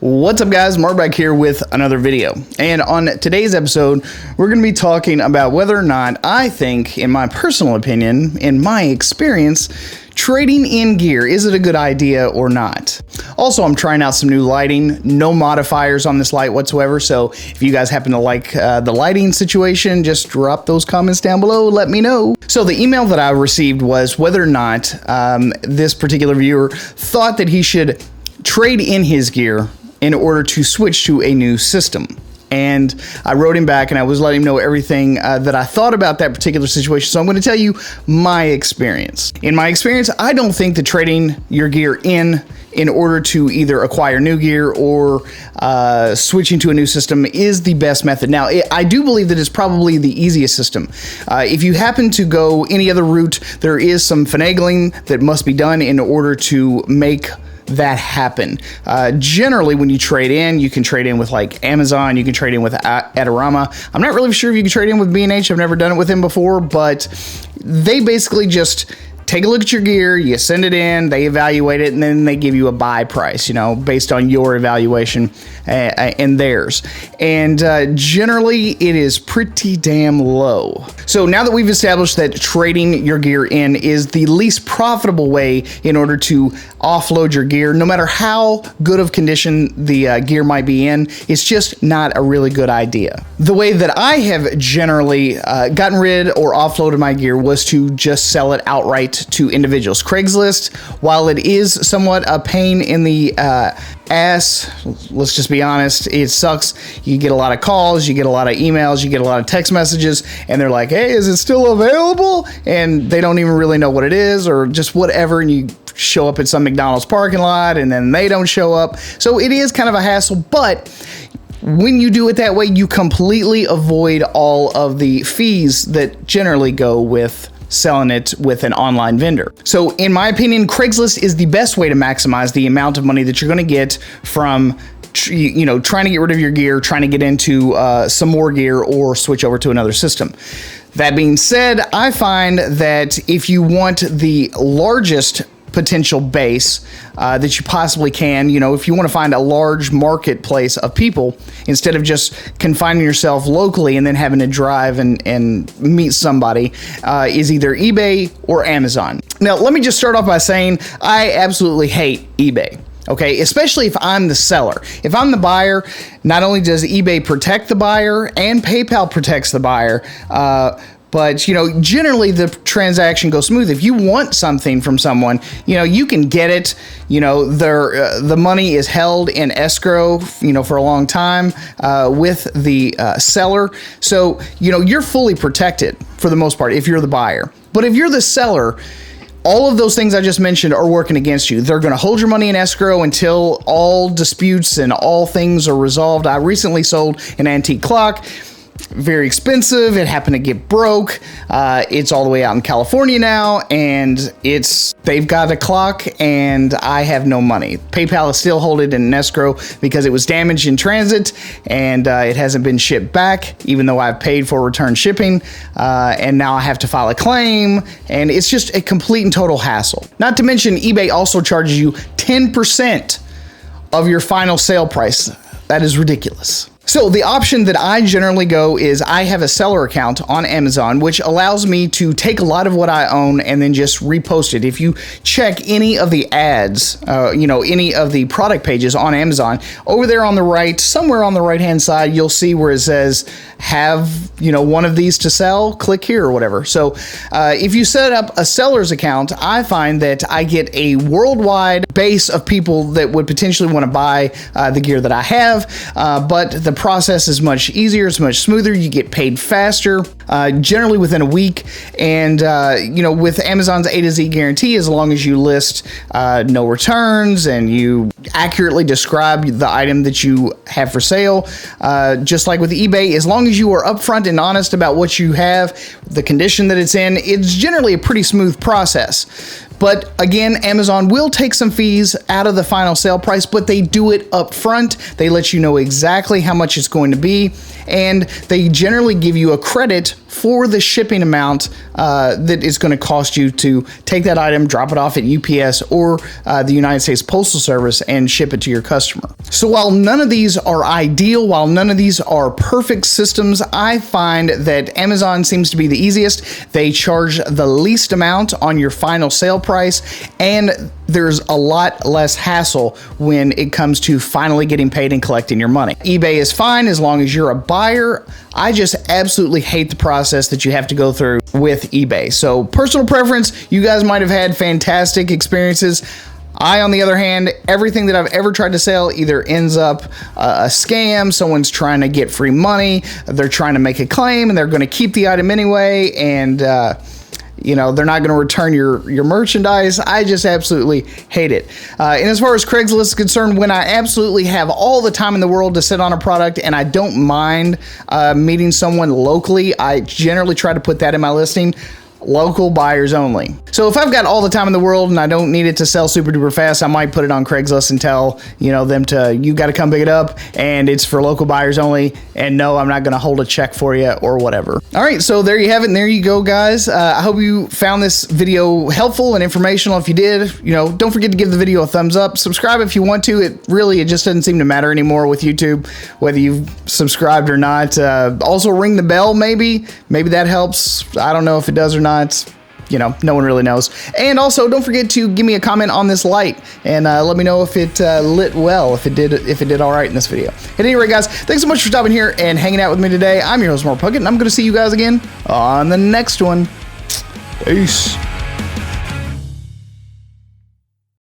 What's up guys, Mark back here with another video. And on today's episode, we're going to be talking about whether or not I think, in my personal opinion, in my experience, trading in gear, is it a good idea or not? Also, I'm trying out some new lighting, no modifiers on this light whatsoever, so if you guys happen to like the lighting situation, just drop those comments down below, let me know. So the email that I received was whether or not this particular viewer thought that he should trade in his gear in order to switch to a new system. And I wrote him back and I was letting him know everything that I thought about that particular situation. So I'm going to tell you my experience. In my experience, I don't think that trading your gear in order to either acquire new gear or switching to a new system is the best method. Now, I do believe that it's probably the easiest system. If you happen to go any other route, there is some finagling that must be done in order to make that happen. Generally, when you trade in, you can trade in with like Amazon, you can trade in with Adorama. I'm not really sure if you can trade in with B&H. I've never done it with them before, but they basically just take a look at your gear, you send it in, they evaluate it, and then they give you a buy price, you know, based on your evaluation and theirs. And generally, it is pretty damn low. So now that we've established that trading your gear in is the least profitable way in order to offload your gear, no matter how good of condition the gear might be in, it's just not a really good idea. The way that I have generally gotten rid or offloaded my gear was to just sell it outright to individuals. Craigslist, while it is somewhat a pain in the ass, let's just be honest, it sucks. You get a lot of calls, you get a lot of emails, you get a lot of text messages, and they're like, hey, is it still available? And they don't even really know what it is or just whatever, and you show up at some McDonald's parking lot and then they don't show up. So it is kind of a hassle, but when you do it that way, you completely avoid all of the fees that generally go with selling it with an online vendor. So in my opinion, Craigslist is the best way to maximize the amount of money that you're going to get from trying to get rid of your gear, trying to get into some more gear or switch over to another system. That being said, I find that if you want the largest potential base that you possibly can, if you want to find a large marketplace of people instead of just confining yourself locally and then having to drive and meet somebody, is either eBay or Amazon. Now, let me just start off by saying I absolutely hate eBay. Okay, especially if I'm the seller. If I'm the buyer, not only does eBay protect the buyer and PayPal protects the buyer, but, generally the transaction goes smooth. If you want something from someone, you can get it. The money is held in escrow, for a long time with the seller. So, you're fully protected for the most part if you're the buyer. But if you're the seller, all of those things I just mentioned are working against you. They're going to hold your money in escrow until all disputes and all things are resolved. I recently sold an antique clock. Very expensive. It happened to get broke. It's all the way out in California now, and they've got a clock, and I have no money. PayPal is still holding it in escrow because it was damaged in transit, and it hasn't been shipped back, even though I've paid for return shipping, and now I have to file a claim, and it's just a complete and total hassle. Not to mention, eBay also charges you 10% of your final sale price. That is ridiculous. So the option that I generally go is I have a seller account on Amazon, which allows me to take a lot of what I own and then just repost it. If you check any of the ads, any of the product pages on Amazon, over there on the right, somewhere on the right-hand side, you'll see where it says, have, one of these to sell, click here or whatever. So if you set up a seller's account, I find that I get a worldwide base of people that would potentially want to buy the gear that I have, but the process is much easier, it's much smoother, you get paid faster, generally within a week, and with Amazon's A to Z guarantee, as long as you list no returns and you accurately describe the item that you have for sale, just like with eBay, as long as you are upfront and honest about what you have, the condition that it's in, it's generally a pretty smooth process. But again, Amazon will take some fees out of the final sale price, but they do it up front. They let you know exactly how much it's going to be, and they generally give you a credit for the shipping amount that it's going to cost you to take that item, drop it off at UPS or the United States Postal Service and ship it to your customer. So while none of these are ideal, while none of these are perfect systems, I find that Amazon seems to be the easiest. They charge the least amount on your final sale price, and there's a lot less hassle when it comes to finally getting paid and collecting your money. eBay is fine as long as you're a buyer. I just absolutely hate the process that you have to go through with eBay. So personal preference, you guys might have had fantastic experiences. I, on the other hand, everything that I've ever tried to sell either ends up a scam, someone's trying to get free money, they're trying to make a claim and they're going to keep the item anyway, and you know, they're not going to return your merchandise. I just absolutely hate it. And as far as Craigslist is concerned, when I absolutely have all the time in the world to sit on a product and I don't mind meeting someone locally, I generally try to put that in my listing. Local buyers only. So if I've got all the time in the world and I don't need it to sell super duper fast, I might put it on Craigslist and tell, you know, them to, you got to come pick it up and it's for local buyers only. And no, I'm not going to hold a check for you or whatever. All right, so there you have it. And there you go, guys. I hope you found this video helpful and informational. If you did, you know, don't forget to give the video a thumbs up. Subscribe if you want to. It just doesn't seem to matter anymore with YouTube, whether you've subscribed or not. Also ring the bell, maybe that helps. I don't know if it does or not. You know, no one really knows. And also, don't forget to give me a comment on this light and let me know if it lit well, if it did all right in this video. At any rate, guys, thanks so much for stopping here and hanging out with me today. I'm your host, Mark Puckett, and I'm going to see you guys again on the next one. Peace.